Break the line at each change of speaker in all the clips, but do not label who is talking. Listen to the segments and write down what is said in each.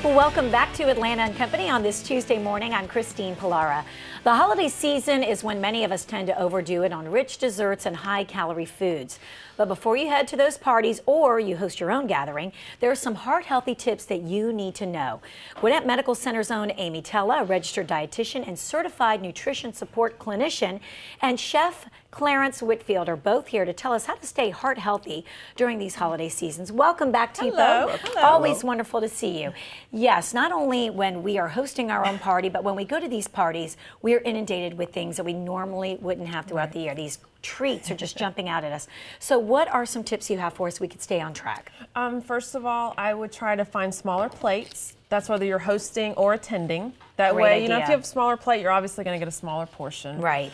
Well, welcome back to Atlanta and Company on this Tuesday morning. I'm Christine Pilara. The holiday season is when many of us tend to overdo it on rich desserts and high-calorie foods. But before you head to those parties or you host your own gathering, there are some heart-healthy tips that you need to know. Gwinnett Medical Center's own Amy Tella, a registered dietitian and certified nutrition support clinician, and Chef Clarence Whitfield are both here to tell us how to stay heart healthy during these holiday seasons. Welcome back to you both.
Hello.
Always wonderful to see you. Yes, not only when we are hosting our own party, but when we go to these parties, we're inundated with things that we normally wouldn't have throughout the year. These treats are just jumping out at us. So what are some tips you have for us so we could stay on track?
First of all, I would try to find smaller plates. That's whether you're hosting or attending. That
Great
way,
idea.
you know, if you have a smaller plate, you're obviously going to get a smaller portion.
Right.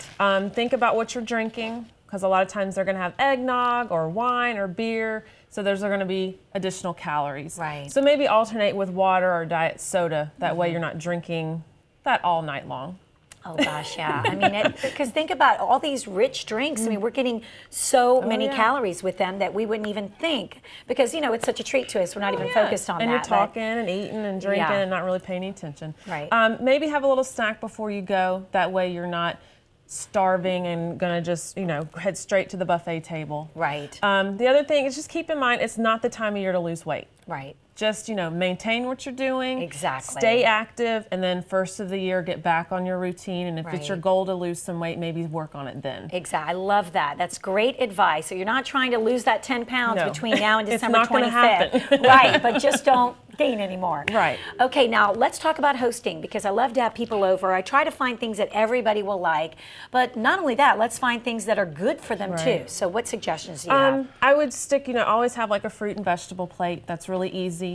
Think about what you're drinking, because a lot of times they're going to have eggnog or wine or beer, so there's going to be additional calories.
Right.
So maybe alternate with water or diet soda. That way you're not drinking that all night long.
Oh gosh, yeah. I mean, because think about all these rich drinks. I mean, we're getting so many calories with them that we wouldn't even think, because, you know, it's such a treat to us. We're not even focused on that.
And you're talking and eating and drinking and not really paying any attention.
Right.
Maybe have a little snack before you go. That way you're not starving and gonna just, you know, head straight to the buffet table.
Right.
The other thing is just keep in mind it's not the time of year to lose weight.
Right.
Just, you know, maintain what you're doing.
Exactly.
Stay active, and then first of the year, get back on your routine. And if it's your goal to lose some weight, maybe work on it then.
Exactly. I love that. That's great advice. So you're not trying to lose that 10 pounds between now and December 25th.
It's not gonna happen.
Right, but just don't gain anymore.
Right.
Okay, now let's talk about hosting, because I love to have people over. I try to find things that everybody will like, but not only that, let's find things that are good for them too. So what suggestions do you have?
I would stick, you know, always have like a fruit and vegetable plate. That's really easy.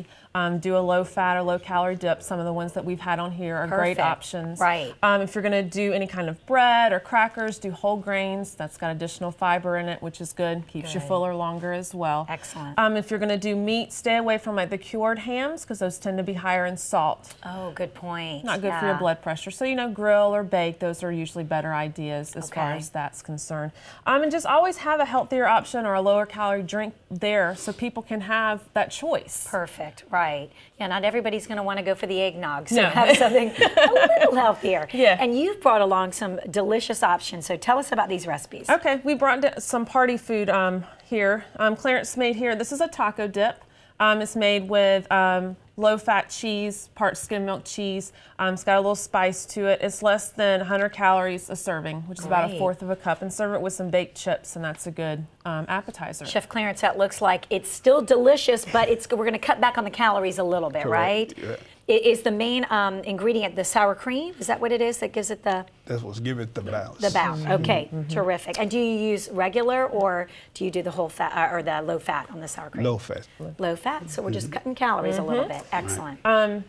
Do a low-fat or low-calorie dip. Some of the ones that we've had on here are great options.
Right.
If you're going to do any kind of bread or crackers, do whole grains. That's got additional fiber in it, which is good. Keeps you fuller longer as well.
Excellent.
If you're going to do meat, stay away from like the cured hams, because those tend to be higher in salt.
Oh, good point.
Not good for your blood pressure. So, you know, grill or bake, those are usually better ideas as far as that's concerned. And just always have a healthier option or a lower calorie drink there so people can have that choice.
Perfect. Right. Yeah, not everybody's going to want to go for the eggnog, so have something a little healthier.
Yeah.
And you've brought along some delicious options, so tell us about these recipes.
Okay, we brought some party food here. Clarence made here, this is a taco dip. It's made with low-fat cheese, part skim milk cheese. It's got a little spice to it. It's less than 100 calories a serving, which is about 1/4 of a cup. And serve it with some baked chips, and that's a good appetizer.
Chef Clarence, that looks like it's still delicious, but we're going to cut back on the calories a little bit, right?
Yeah.
Is the main ingredient the sour cream? Is that what it is that gives it the...
That's what's giving it the bounce.
The bounce. Okay, terrific. And do you use regular, or do you do the whole fat or the low fat on the sour cream?
Low fat.
Low fat. So we're just cutting calories a little bit. Excellent.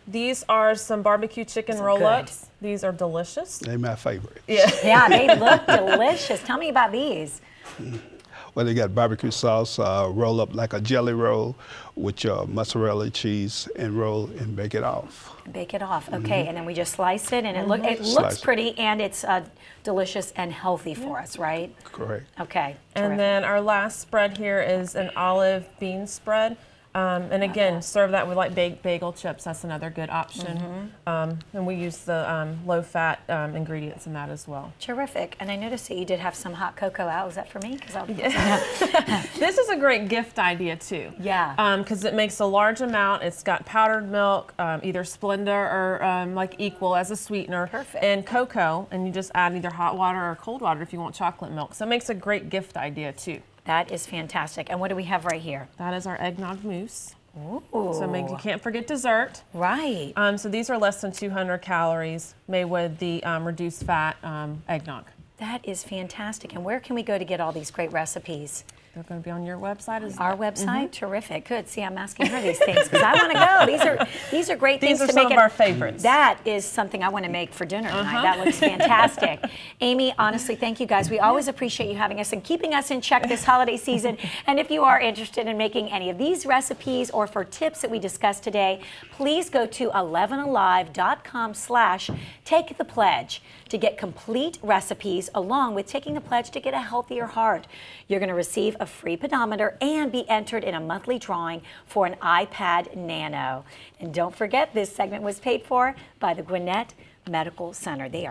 These are some barbecue chicken roll-ups. These are delicious.
They're my favorite.
Yeah, they look delicious. Tell me about these.
Well, they got barbecue sauce, roll up like a jelly roll with your mozzarella cheese, and roll and bake it off.
Bake it off. Okay, and then we just slice it, and it looks pretty, and it's delicious and healthy for us, right?
Correct.
Okay.
And then our last spread here is an olive bean spread. And again, serve that with like baked bagel chips. That's another good option. And we use the low-fat ingredients in that as well.
Terrific. And I noticed that you did have some hot cocoa out. Is that for me?
This is a great gift idea too.
Yeah.
Because it makes a large amount. It's got powdered milk, either Splenda or like Equal as a sweetener.
Perfect.
And cocoa, and you just add either hot water or cold water if you want chocolate milk. So it makes a great gift idea too.
That is fantastic. And what do we have right here?
That is our eggnog mousse.
Ooh.
So you can't forget dessert.
Right.
So these are less than 200 calories, made with the reduced fat eggnog.
That is fantastic. And where can we go to get all these great recipes?
They're going to be on your website as well.
Our website? Terrific. Good. See, I'm asking her these things because I want to go. These are great things to make.
These are some of our favorites.
That is something I want to make for dinner tonight. That looks fantastic. Amy, honestly, thank you guys. We always appreciate you having us and keeping us in check this holiday season. And if you are interested in making any of these recipes or for tips that we discussed today, please go to 11alive.com/takethepledge to get complete recipes along with taking the pledge to get a healthier heart. You're going to receive a free pedometer and be entered in a monthly drawing for an iPad Nano. And don't forget, this segment was paid for by the Gwinnett Medical Center. They are